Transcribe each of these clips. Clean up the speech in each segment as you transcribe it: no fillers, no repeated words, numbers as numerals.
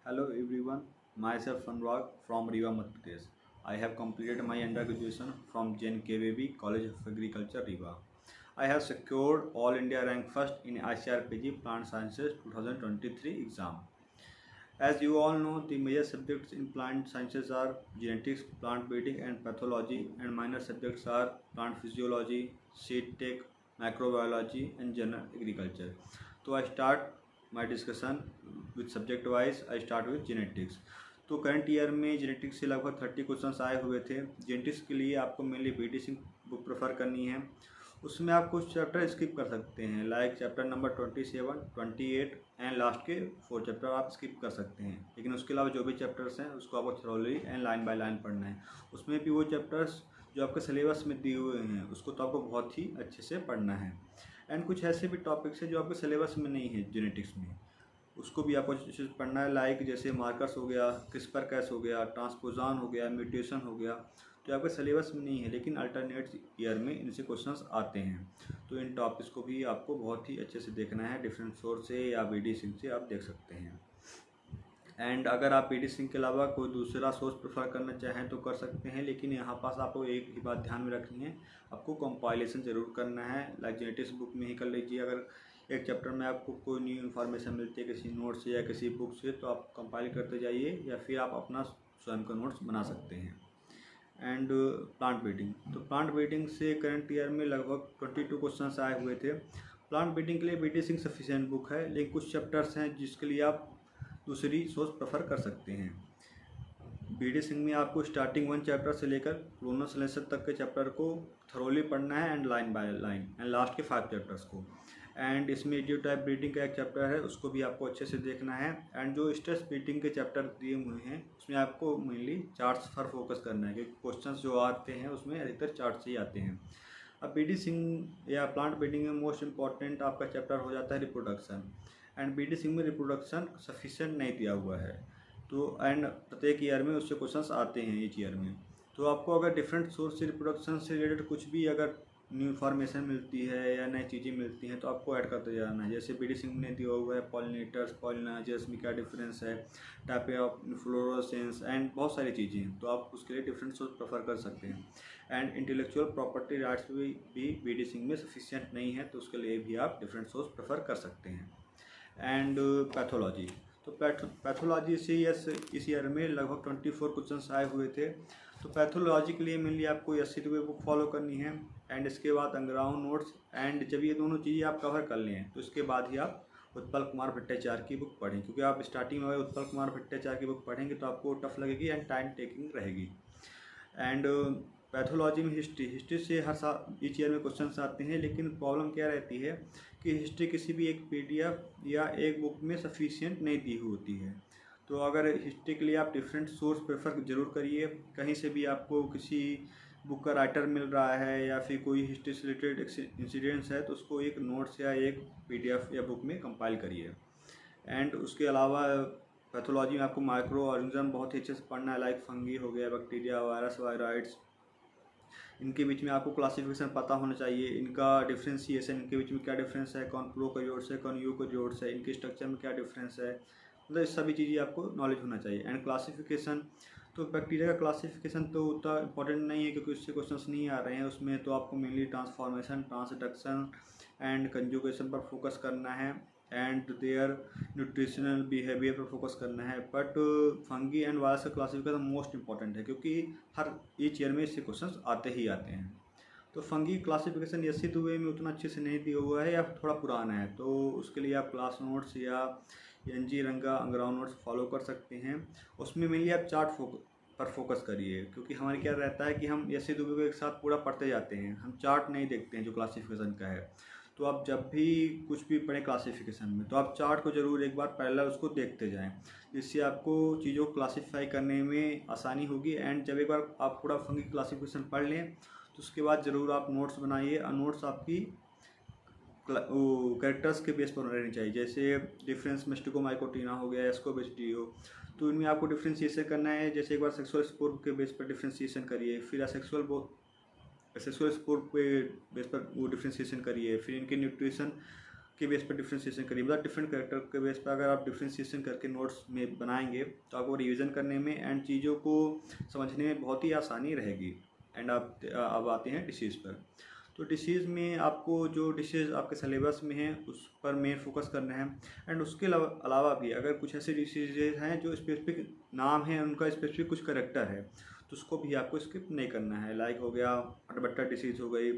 Hello everyone, myself Anurag from Riva, Madhya Pradesh. I have completed my undergraduation from JNKVB College of Agriculture, Riva. I have secured All India rank first in ICRPG Plant Sciences 2023 exam. As you all know, the major subjects in plant sciences are genetics, plant breeding and pathology, and minor subjects are plant physiology, seed tech, microbiology and general agriculture. So I start my discussion with subject wise. I start with genetics. तो current year में genetics से लगभग 30 questions आए हुए थे। Genetics के लिए आपको mainly BD Singh book prefer करनी है। उसमें आप कुछ चैप्टर स्किप कर सकते हैं, like chapter number 27, 28 and last के 4 चैप्टर आप स्किप कर सकते हैं। लेकिन उसके अलावा जो भी चैप्टर्स हैं उसको आपको thoroughly and line by line पढ़ना है। उसमें भी वो चैप्टर्स जो आपके सिलेबस में दिए हुए हैं उसको तो आपको बहुत ही अच्छे से पढ़ना है। एंड कुछ ऐसे भी टॉपिक्स हैं जो आपके सिलेबस में नहीं है जेनेटिक्स में, उसको भी आपको अच्छे से पढ़ना है। लाइक जैसे मार्कर्स हो गया, क्रिस्पर कैस हो गया, ट्रांसपोज़ान हो गया, म्यूटेशन हो गया, तो आपके सिलेबस में नहीं है लेकिन अल्टरनेट ईयर में इनसे क्वेश्चंस आते हैं। तो इन टॉपिक्स को भी आपको बहुत ही अच्छे से देखना है। डिफरेंट सोर्स से या बीडी सिंह से आप देख सकते हैं। एंड अगर आप बीडी सिंह के अलावा कोई दूसरा सोर्स प्रेफर करना चाहें तो कर सकते हैं, लेकिन यहाँ पास आपको एक ही बात ध्यान में रखनी है, आपको कंपाइलेशन ज़रूर करना है। लाइक जेनेटिक्स बुक में ही कर लीजिए। अगर एक चैप्टर में आपको कोई न्यू इन्फॉर्मेशन मिलती है किसी नोट से या किसी बुक से, तो आप कंपाइल करते जाइए या फिर आप अपना स्वयं का नोट्स बना सकते हैं। एंड प्लांट ब्रीडिंग, तो प्लांट ब्रीडिंग से करंट ईयर में लगभग 22 क्वेश्चंस आए हुए थे। प्लांट ब्रीडिंग के लिए बीडी सिंह सफिशिएंट बुक है, लेकिन कुछ चैप्टर्स हैं जिसके लिए आप दूसरी सोर्स प्रेफर कर सकते हैं। बीडी सिंह में आपको स्टार्टिंग 1 चैप्टर से लेकर क्लोनल सिलेक्शन तक के चैप्टर को थरोली पढ़ना है and line by line, and last के 5 चैप्टर्स को। एंड इसमें इडियोटाइप ब्रीडिंग का एक चैप्टर है, उसको भी आपको अच्छे से देखना है। एंड जो स्ट्रेस ब्रीडिंग के चैप्टर दिए हुए हैं उसमें आपको मेनली चार्ट्स पर फोकस करना है, क्योंकि क्वेश्चंस जो आते हैं उसमें अधिकतर चार्ट से ही आते हैं। अब बीडी सिंह या प्लांट ब्रीडिंग में मोस्ट इंपॉर्टेंट आपका चैप्टर हो जाता है रिप्रोडक्शन। एंड बीडी सिंह में रिप्रोडक्शन सफिशिएंट नहीं दिया हुआ है, तो एंड प्रत्येक ईयर में उससे क्वेश्चंस आते हैं ईच ईयर में। तो आपको अगर डिफरेंट सोर्स से रिप्रोडक्शन से रिलेटेड कुछ भी अगर न्यू इन्फॉर्मेशन मिलती है या नई चीज़ें मिलती हैं तो आपको ऐड करते जाना है। जैसे बीडी सिंह ने दिया हुआ है पॉलिनेटर्स, पॉलिनाइजर्स में क्या डिफरेंस है, टाइप ऑफ इन्फ्लोरेसेंस एंड बहुत सारी चीज़ें, तो आप उसके लिए डिफरेंट सोर्स प्रेफर कर सकते हैं। एंड इंटेलेक्चुअल प्रॉपर्टी राइट्स भी बीडी सिंह में सफिशिएंट नहीं है, तो उसके लिए भी आप डिफरेंट सोर्स प्रेफर कर सकते हैं। एंड पैथोलॉजी, तो पैथोलॉजी से इस ईयर में लगभग 24 क्वेश्चंस आए हुए थे। तो पैथोलॉजी के लिए मेनली आपको एस बुक फॉलो करनी है, एंड इसके बाद अंग्राउंड नोट्स। एंड जब ये दोनों चीज़ें आप कवर कर लें तो इसके बाद ही आप उत्पल कुमार भट्टाचार्य की बुक पढ़ें, क्योंकि आप स्टार्टिंग में उत्पल कुमार भट्टाचार्य की बुक पढ़ेंगे तो आपको टफ लगेगी एंड टाइम टेकिंग रहेगी। एंड पैथोलॉजी में हिस्ट्री से हर साल ईच ईयर में क्वेश्चंस आते हैं, लेकिन प्रॉब्लम क्या रहती है कि हिस्ट्री किसी भी एक पीडीएफ या एक बुक में सफिशिएंट नहीं दी होती है। तो अगर हिस्ट्री के लिए आप डिफरेंट सोर्स प्रेफर ज़रूर करिए। कहीं से भी आपको किसी बुक का राइटर मिल रहा है या फिर कोई हिस्ट्री से रिलेटेड इंसिडेंट्स है तो उसको एक नोट्स या एक पीडीएफ या बुक में कंपाइल करिए। एंड उसके अलावा पैथोलॉजी में आपको माइक्रो ऑर्गेनिज्म बहुत ही अच्छे से पढ़ना है, लाइक फंगी हो गया, बैक्टीरिया, वायरस, वायरॉइड्स। इनके बीच में आपको क्लासिफिकेशन पता होना चाहिए, इनका डिफ्रेंसीशन, इनके बीच में क्या डिफरेंस है, कौन प्रोकैरियोट्स है, कौन यूकैरियोट्स है, इनके स्ट्रक्चर में क्या डिफरेंस है, मतलब इस सभी चीज़ें आपको नॉलेज होना चाहिए। एंड क्लासिफिकेशन, तो बैक्टीरिया का क्लासिफिकेशन तो उतना इंपॉर्टेंट नहीं है क्योंकि उससे क्वेश्चंस नहीं आ रहे हैं उसमें, तो आपको mainly transformation, transduction and conjugation पर फोकस करना है एंड देयर न्यूट्रिशनल बिहेवियर पर फोकस करना है। बट फंगी एंड वायरस का क्लासिफिकेशन मोस्ट इंपॉर्टेंट है, क्योंकि हर ईच ईयर में इससे क्वेश्चंस आते ही आते हैं। तो फंगी क्लासिफिकेशन यसी दुबे में उतना अच्छे से नहीं दिया हुआ है या थोड़ा पुराना है, तो उसके लिए आप क्लास नोट्स या एनजी रंगा अंग्राउंड नोट्स फॉलो कर सकते हैं। उसमें मेनली आप चार्ट पर फोकस करिए, क्योंकि हमारे क्या रहता है कि हम यसी दुबे को एक साथ पूरा पढ़ते जाते हैं, हम चार्ट नहीं देखते हैं जो क्लासिफिकेशन का है। तो आप जब भी कुछ भी पढ़ें क्लासिफिकेशन में तो आप चार्ट को ज़रूर एक बार पहले उसको देखते जाएं, जिससे आपको चीज़ों को क्लासीफाई करने में आसानी होगी। एंड जब एक बार आप पूरा फंगी क्लासिफिकेशन पढ़ लें तो उसके बाद ज़रूर आप नोट्स बनाइए, और नोट्स आपकी कैरेक्टर्स के बेस पर रहनी चाहिए। जैसे डिफरेंस मेस्टिकोमाइकोटिना हो गया, एस्कोबेसिडियो, तो इनमें आपको डिफ्रेंशिएशन करना है। जैसे एक बार सेक्सुअल स्पोर के बेस पर डिफ्रेंशिएशन करिए, फिर सेक्सुअल स्पोर पे बेस पर वो डिफ्रेंशिएशन करिए, फिर इनके न्यूट्रिशन के बेस पर डिफ्रेंशिएशन करिए, मतलब डिफरेंट कैरेक्टर के बेस पर अगर आप डिफ्रेंशिएशन करके नोट्स में बनाएंगे तो आपको रिवीजन करने में एंड चीज़ों को समझने में बहुत ही आसानी रहेगी। एंड आप अब आते हैं डिसीज़ पर। तो डिसीज़ में आपको जो डिशेज़ आपके सिलेबस में हैं उस पर मेन फोकस करना है। एंड उसके अलावा भी अगर कुछ ऐसे डिसीजेज हैं जो स्पेसिफिक नाम है, उनका स्पेसिफिक कुछ करेक्टर है, तो उसको भी आपको स्किप नहीं करना है। लाइक हो गया अटबट्टा डिसीज़ हो गई,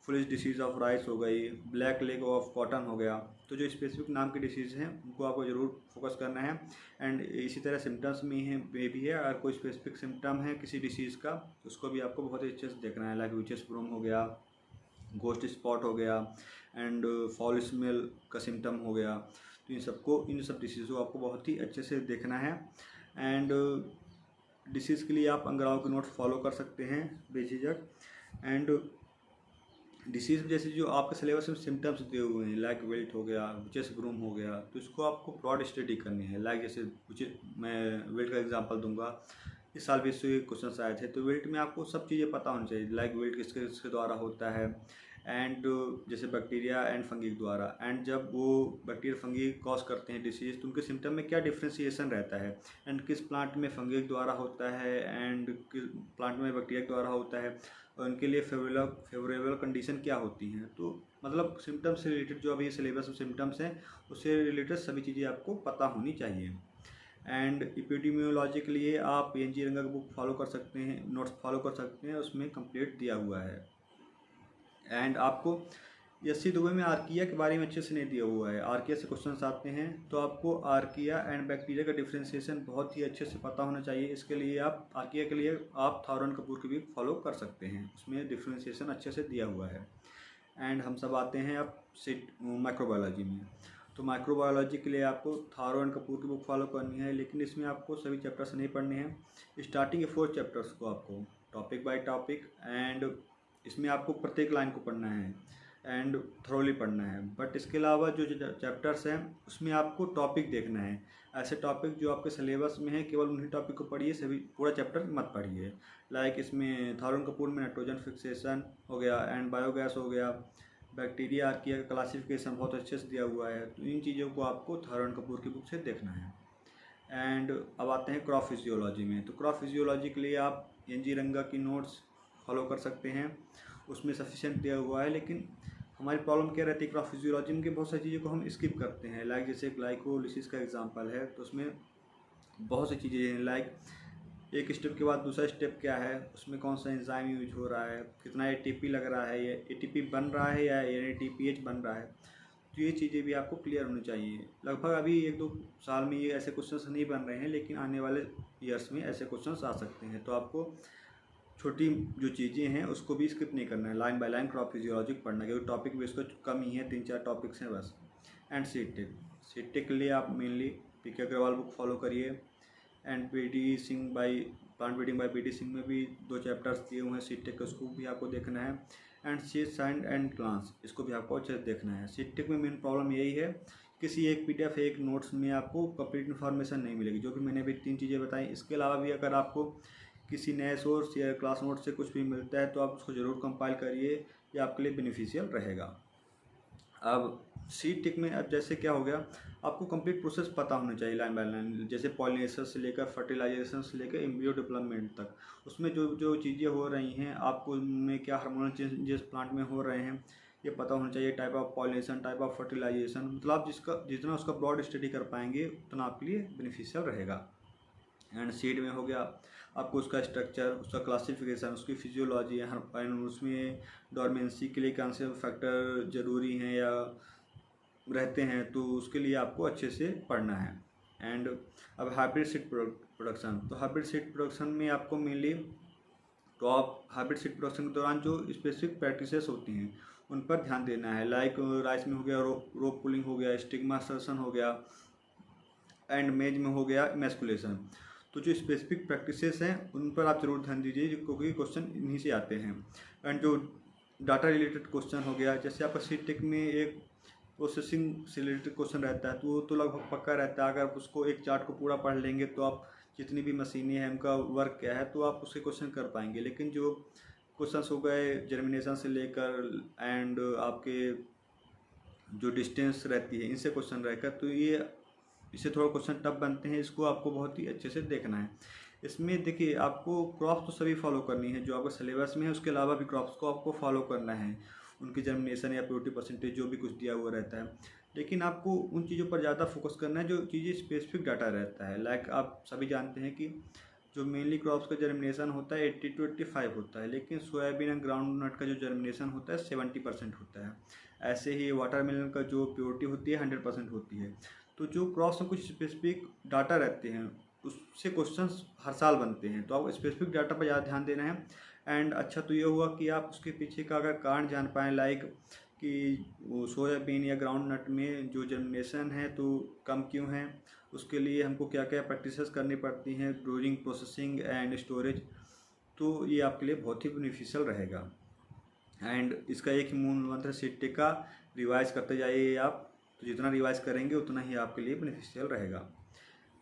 फुलिश डिसीज़ ऑफ राइस हो गई, ब्लैक लेग ऑफ कॉटन हो गया। तो जो स्पेसिफिक नाम की डिसीज़ हैं उनको आपको ज़रूर फोकस करना है। एंड इसी तरह सिम्टम्स में भी है, अगर कोई स्पेसिफिक सिम्टम है किसी डिसीज़ का तो उसको भी आपको बहुत ही अच्छे से देखना है। लाइक विचेस ब्रूम हो गया, गोस्ट स्पॉट हो गया, एंड फॉल स्मेल का सिम्टम हो गया। तो इन सब डिसीज़ को आपको बहुत ही अच्छे से देखना है। एंड डिसीज़ के लिए आप अंग्राओं के नोट्स फॉलो कर सकते हैं बेझिझक। एंड डिसीज़ जैसे जो आपके सिलेबस में सिम्टम्स दिए हुए हैं, लाइक विल्ट हो गया, विचेस ब्रूम हो गया, तो इसको आपको ब्रॉड स्टडी करनी है। लाइक जैसे मैं विल्ट का एग्जांपल दूंगा, इस साल भी इससे क्वेश्चन आए थे। तो विल्ट में आपको सब चीज़ें पता होनी चाहिए, लाइक विल्ट किसके किसके द्वारा होता है, एंड जैसे बैक्टीरिया एंड फंगी द्वारा। एंड जब वो बैक्टीरिया फंगी कॉज करते हैं डिसीज़ तो उनके सिम्टम में क्या डिफ्रेंशिएशन रहता है, एंड किस प्लांट में फंगी द्वारा होता है एंड किस प्लांट में बैक्टीरिया द्वारा होता है, और उनके लिए फेवरेबल कंडीशन क्या होती हैं। तो मतलब सिम्टम्स से रिलेटेड जो अभी सिलेबस में सिम्टम्स हैं उससे रिलेटेड सभी चीज़ें आपको पता होनी चाहिए। एंड एपिडेमियोलॉजी के लिए आप PNG रंगा का बुक फॉलो कर सकते हैं, नोट्स फॉलो कर सकते हैं, उसमें कंप्लीट दिया हुआ है। एंड आपको SC दुबे में आर्किया के बारे में अच्छे से नहीं दिया हुआ है। आर्किया से क्वेश्चन आते हैं तो आपको आर्किया एंड बैक्टीरिया का डिफ्रेंशिएशन बहुत ही अच्छे से पता होना चाहिए। इसके लिए आप आर्किया के लिए आप थारोन कपूर की भी फॉलो कर सकते हैं, उसमें डिफ्रेंशिएशन अच्छे से दिया हुआ है। एंड हम सब आते हैं अब माइक्रोबायोलॉजी में। तो माइक्रोबायोलॉजी के लिए आपको थारो एंड कपूर की बुक फॉलो करनी है, लेकिन इसमें आपको सभी चैप्टर्स नहीं पढ़ने हैं। स्टार्टिंग के 4 चैप्टर्स को आपको टॉपिक बाय टॉपिक, एंड इसमें आपको प्रत्येक लाइन को पढ़ना है एंड थ्रोली पढ़ना है। बट इसके अलावा जो चैप्टर्स हैं उसमें आपको टॉपिक देखना है, ऐसे टॉपिक जो आपके सिलेबस में है, केवल उन्हीं टॉपिक को पढ़िए, सभी पूरा चैप्टर मत पढ़िए। लाइक इसमें थारोन कपूर में नाइट्रोजन फिक्सेशन हो गया एंड बायोगैस हो गया, बैक्टीरिया आर्किया का क्लासिफिकेशन बहुत अच्छे से दिया हुआ है। तो इन चीज़ों को आपको थारोन कपूर की बुक से देखना है। एंड अब आते हैं क्रॉप फिजियोलॉजी में। तो क्रॉप फिजियोलॉजी के लिए आप NG रंगा की नोट्स फॉलो कर सकते हैं, उसमें सफिशिएंट दिया हुआ है। लेकिन हमारी प्रॉब्लम क्या रहती है क्रॉप फिजियोलॉजी में कि बहुत सारी चीज़ों को हम स्किप करते हैं। लाइक जैसे ग्लाइकोलिसिस का एग्जांपल है, तो उसमें बहुत सी चीज़ें हैं। लाइक एक स्टेप के बाद दूसरा स्टेप क्या है, उसमें कौन सा एंजाइम यूज हो रहा है, कितना ATP लग रहा है, या ATP बन रहा है या NADPH बन रहा है। तो ये चीज़ें भी आपको क्लियर होनी चाहिए। लगभग अभी 1-2 साल में ये ऐसे क्वेश्चंस नहीं बन रहे हैं, लेकिन आने वाले ईयर्स में ऐसे क्वेश्चंस आ सकते हैं। तो आपको छोटी जो चीज़ें हैं उसको भी स्किप नहीं करना है, line by line crop physiology पढ़ना है, क्योंकि टॉपिक भी इसको कम ही है, 3-4 टॉपिक्स हैं बस। एंड सीटेक के लिए आप mainly PK Agrawal book follow करिए। And PD Singh by plant breeding by PD Singh में भी 2 चैप्टर्स दिए हुए हैं सीटेक के, उसको भी आपको देखना है। And seed signed and plants, इसको भी आपको अच्छे से देखना है। सीटेक में मेन प्रॉब्लम यही है, किसी एक PDF एक नोट्स में आपको कंप्लीट इन्फॉर्मेशन नहीं मिलेगी, जो कि मैंने अभी 3 चीज़ें बताई। इसके अलावा भी अगर आपको किसी नए सोर्स या क्लास नोट से कुछ भी मिलता है तो आप उसको ज़रूर कंपाइल करिए, ये आपके लिए बेनिफिशियल रहेगा। अब सीटेक में अब जैसे क्या हो गया, आपको कंप्लीट प्रोसेस पता होना चाहिए लाइन बाय लाइन, जैसे पॉलिनेशन से लेकर फर्टिलाइजेशन से लेकर एम्ब्रियो डेवलपमेंट तक। उसमें जो जो चीज़ें हो रही हैं, आपको उनमें क्या हार्मोनल चेंजेस प्लांट में हो रहे हैं ये पता होना चाहिए। Type of pollination, type of fertilisation, मतलब आप जितना उसका ब्रॉड स्टडी कर पाएंगे उतना आपके लिए बेनिफिशियल रहेगा। एंड सीड में हो गया आपको उसका स्ट्रक्चर, उसका क्लासिफिकेशन, उसकी फिजियोलॉजी, एंड उसमें डोरमेंसी के लिए कौन से फैक्टर ज़रूरी हैं या रहते हैं, तो उसके लिए आपको अच्छे से पढ़ना है। एंड अब हाइब्रिड सीड प्रोडक्शन, तो हाइब्रिड सीड प्रोडक्शन में आपको मेनली तो आप हाइब्रिड सीड प्रोडक्शन के दौरान जो स्पेसिफिक प्रैक्टिसेस होती हैं उन पर ध्यान देना है। लाइक राइस में हो गया रोप पुलिंग हो गया, स्टिग्मा सर्सन हो गया, एंड मेज में हो गया इमेस्कुलेशन। तो जो स्पेसिफिक प्रैक्टिसेस हैं उन पर आप जरूर ध्यान दीजिए, क्योंकि क्वेश्चन इन्हीं से आते हैं। एंड जो डाटा रिलेटेड क्वेश्चन हो गया, जैसे आपका सीटेक में एक प्रोसेसिंग से रिलेटेड क्वेश्चन रहता है, तो वो तो लगभग पक्का रहता है। अगर आप उसको एक चार्ट को पूरा पढ़ लेंगे तो आप जितनी भी मशीनें हैं उनका वर्क क्या है तो आप उसके क्वेश्चन कर पाएंगे। लेकिन जो क्वेश्चंस हो गए जर्मिनेशन से लेकर एंड आपके जो डिस्टेंस रहती है, इनसे क्वेश्चन रहेगा। तो ये इससे थोड़ा क्वेश्चन टफ बनते हैं, इसको आपको बहुत ही अच्छे से देखना है। इसमें देखिए, आपको क्रॉप्स तो सभी फॉलो करनी है जो आपका सिलेबस में है, उसके अलावा भी क्रॉप्स को आपको फॉलो करना है, उनकी जर्मिनेशन या प्योरिटी परसेंटेज जो भी कुछ दिया हुआ रहता है। लेकिन आपको उन चीज़ों पर ज़्यादा फोकस करना है जो चीज़ें स्पेसिफिक डाटा रहता है। लाइक आप सभी जानते हैं कि जो मेनली क्रॉप्स का जर्मिनेशन होता है 80 to 85 होता है, लेकिन सोयाबीन एंड ग्राउंड नट का जो जर्मिनेशन होता है 70% होता है। ऐसे ही वाटरमेलन का जो प्योरिटी होती है 100% होती है। तो जो क्रॉप्स में कुछ स्पेसिफिक डाटा रहते हैं उससे क्वेश्चंस हर साल बनते हैं, तो आपको स्पेसिफिक डाटा पर ज़्यादा ध्यान देना है। एंड अच्छा तो ये हुआ कि आप उसके पीछे का अगर कारण जान पाएँ, लाइक कि वो सोयाबीन या ग्राउंड नट में जो जर्मिनेशन है तो कम क्यों है, उसके लिए हमको क्या क्या प्रैक्टिसेस करनी पड़ती हैं, ग्रोइंग, प्रोसेसिंग एंड स्टोरेज। तो ये आपके लिए बहुत ही बेनिफिशियल रहेगा। एंड इसका एक ही मूल मंत्र सीटे का, रिवाइज करते जाइए आप। तो जितना रिवाइज करेंगे उतना ही आपके लिए बेनिफिशियल रहेगा।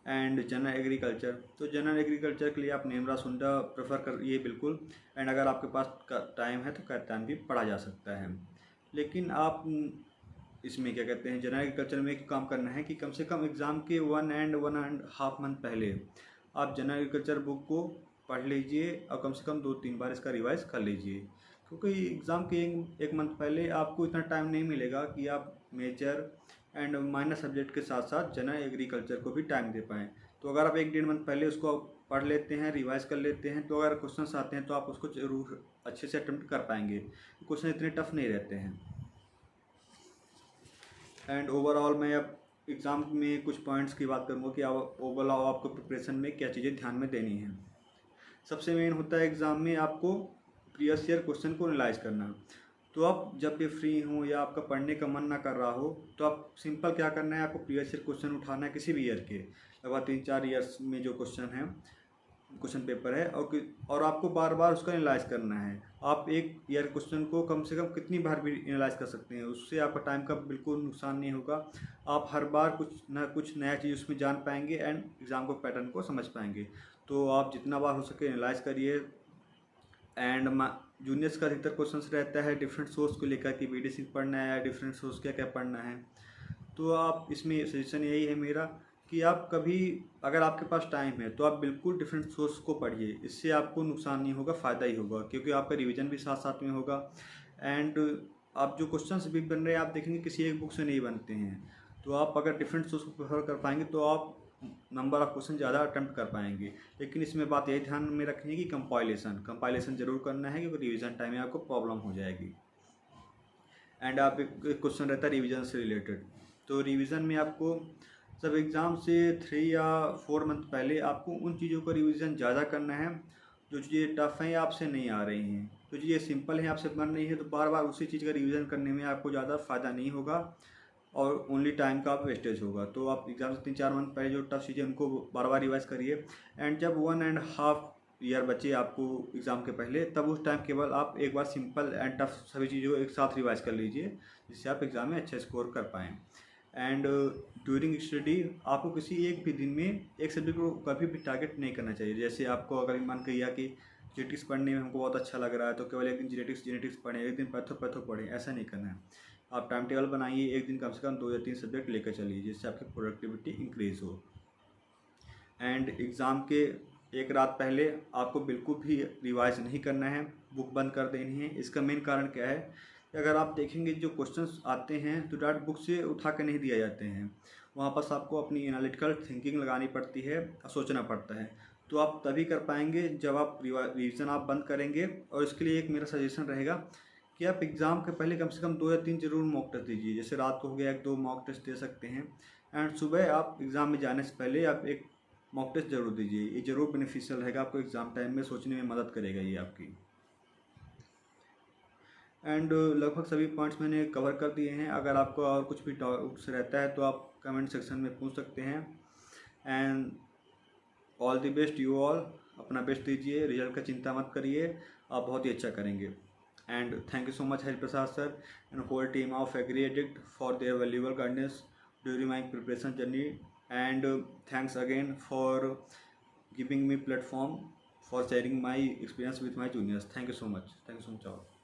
एंड जनरल एग्रीकल्चर, तो जनरल एग्रीकल्चर के लिए आप नेमरा सुंडा प्रेफर करिए बिल्कुल। एंड अगर आपके पास टाइम है तो कैटान भी पढ़ा जा सकता है। लेकिन आप इसमें क्या कहते हैं, जनरल एग्रीकल्चर में एक काम करना है कि कम से कम एग्ज़ाम के 1.5 मंथ पहले आप जनरल एग्रीकल्चर बुक को पढ़ लीजिए और कम से कम 2-3 बार इसका रिवाइज कर लीजिए। क्योंकि एग्ज़ाम के एक मंथ पहले आपको इतना टाइम नहीं मिलेगा कि आप मेजर एंड माइनर सब्जेक्ट के साथ साथ जनरल एग्रीकल्चर को भी टाइम दे पाएँ। तो अगर आप 1-1.5 मंथ पहले उसको पढ़ लेते हैं, रिवाइज कर लेते हैं, तो अगर क्वेश्चंस आते हैं तो आप उसको ज़रूर अच्छे से अटेम्प्ट कर पाएंगे। क्वेश्चन इतने टफ नहीं रहते हैं। एंड ओवरऑल मैं अब एग्ज़ाम में कुछ पॉइंट्स की बात करूँगा कि ओवरऑल आपको प्रिपरेशन में क्या चीज़ें ध्यान में देनी है। सबसे मेन होता है एग्ज़ाम में आपको प्रीवियस ईयर क्वेश्चन को एनालाइज करना। तो आप जब भी फ्री हो या आपका पढ़ने का मन ना कर रहा हो तो आप सिंपल क्या करना है, आपको प्रीवियस ईयर क्वेश्चन उठाना है किसी भी ईयर के, लगभग 3-4 ईयर्स में जो क्वेश्चन पेपर है, और आपको बार बार उसका एनालाइज करना है। आप एक ईयर क्वेश्चन को कम से कम कितनी बार भी एनालाइज कर सकते हैं, उससे आपका टाइम का बिल्कुल नुकसान नहीं होगा। आप हर बार कुछ नया चीज़ उसमें जान पाएंगे एंड एग्ज़ाम को पैटर्न को समझ पाएंगे। तो आप जितना बार हो सके एनालाइज करिए। एंड जूनियर्स का अधिकतर क्वेश्चंस रहता है डिफरेंट सोर्स को लेकर कि बीडीसी पढ़ना है या डिफरेंट सोर्स क्या क्या पढ़ना है। तो आप इसमें सजेशन यही है मेरा कि आप कभी अगर आपके पास टाइम है तो आप बिल्कुल डिफरेंट सोर्स को पढ़िए, इससे आपको नुकसान नहीं होगा, फ़ायदा ही होगा, क्योंकि आपका रिवीजन भी साथ साथ में होगा। एंड आप जो क्वेश्चंस भी बन रहे हैं आप देखेंगे किसी एक बुक से नहीं बनते हैं। तो आप अगर डिफरेंट सोर्स को प्रेफर कर पाएंगे तो आप नंबर ऑफ क्वेश्चन ज़्यादा अटैम्प्ट कर पाएंगे। लेकिन इसमें बात यही ध्यान में रखनी है कि कंपाइलेशन ज़रूर करना है, क्योंकि रिवीजन टाइम में आपको प्रॉब्लम हो जाएगी। एंड आप एक क्वेश्चन रहता है रिवीजन से रिलेटेड, तो रिवीजन में आपको सब एग्ज़ाम से 3 या 4 मंथ पहले आपको उन चीज़ों का रिवीजन ज़्यादा करना है जो चीज़ें टफ हैं या आपसे नहीं आ रही हैं। तो चीज़ें सिंपल हैं आपसे बन रही है तो बार बार उसी चीज़ का रिवीजन करने में आपको ज़्यादा फ़ायदा नहीं होगा और ओनली टाइम का वेस्टेज होगा। तो आप एग्ज़ाम से 3-4 मंथ पहले जो टफ चीज़ें उनको बार बार रिवाइज करिए। एंड जब 1.5 ईयर बचे आपको एग्ज़ाम के पहले, तब उस टाइम केवल आप एक बार सिंपल एंड टफ सभी चीज़ों को एक साथ रिवाइज कर लीजिए, जिससे आप एग्ज़ाम में अच्छा स्कोर कर पाएँ। एंड ड्यूरिंग स्टडी आपको किसी एक भी दिन में एक सब्जेक्ट को कभी भी टारगेट नहीं करना चाहिए। जैसे आपको अगर मन किया कि जेनेटिक्स पढ़ने में हमको बहुत अच्छा लग रहा है तो केवल एक दिन जेनेटिक्स पढ़ें, एक दिन पैथो पढ़ें, ऐसा नहीं करना है। आप टाइम टेबल बनाइए, एक दिन कम से कम 2 या 3 सब्जेक्ट लेकर चलिए, जिससे आपकी प्रोडक्टिविटी इंक्रीज़ हो। एंड एग्ज़ाम के एक रात पहले आपको बिल्कुल भी रिवाइज नहीं करना है, बुक बंद कर देनी है। इसका मेन कारण क्या है कि अगर आप देखेंगे जो क्वेश्चंस आते हैं तो डायरेक्ट बुक से उठा के नहीं दिए जाते हैं, वहाँ पास आपको अपनी एनालिटिकल थिंकिंग लगानी पड़ती है और सोचना पड़ता है। तो आप तभी कर पाएंगे जब आप रिवीजन आप बंद करेंगे। और इसके लिए एक मेरा सजेशन रहेगा कि आप एग्ज़ाम के पहले कम से कम 2 या 3 जरूर मॉक टेस्ट दीजिए। जैसे रात को हो गया 1-2 मॉक टेस्ट दे सकते हैं। एंड सुबह आप एग्ज़ाम में जाने से पहले आप एक मॉक टेस्ट जरूर दीजिए, ये ज़रूर बेनिफिशियल रहेगा, आपको एग्ज़ाम टाइम में सोचने में मदद करेगा ये आपकी। एंड लगभग सभी पॉइंट्स मैंने कवर कर दिए हैं। अगर आपको और कुछ भी डाउट्स रहता है तो आप कमेंट सेक्शन में पूछ सकते हैं। And all the best you all, अपना बेस्ट दीजिए, रिजल्ट का चिंता मत करिए, आप बहुत ही अच्छा करेंगे। And thank you so much Hariprasad sir and whole team of agri addict for their valuable guidance during my preparation journey. And thanks again for giving me platform for sharing my experience with my juniors. Thank you so much. Thank you so much all.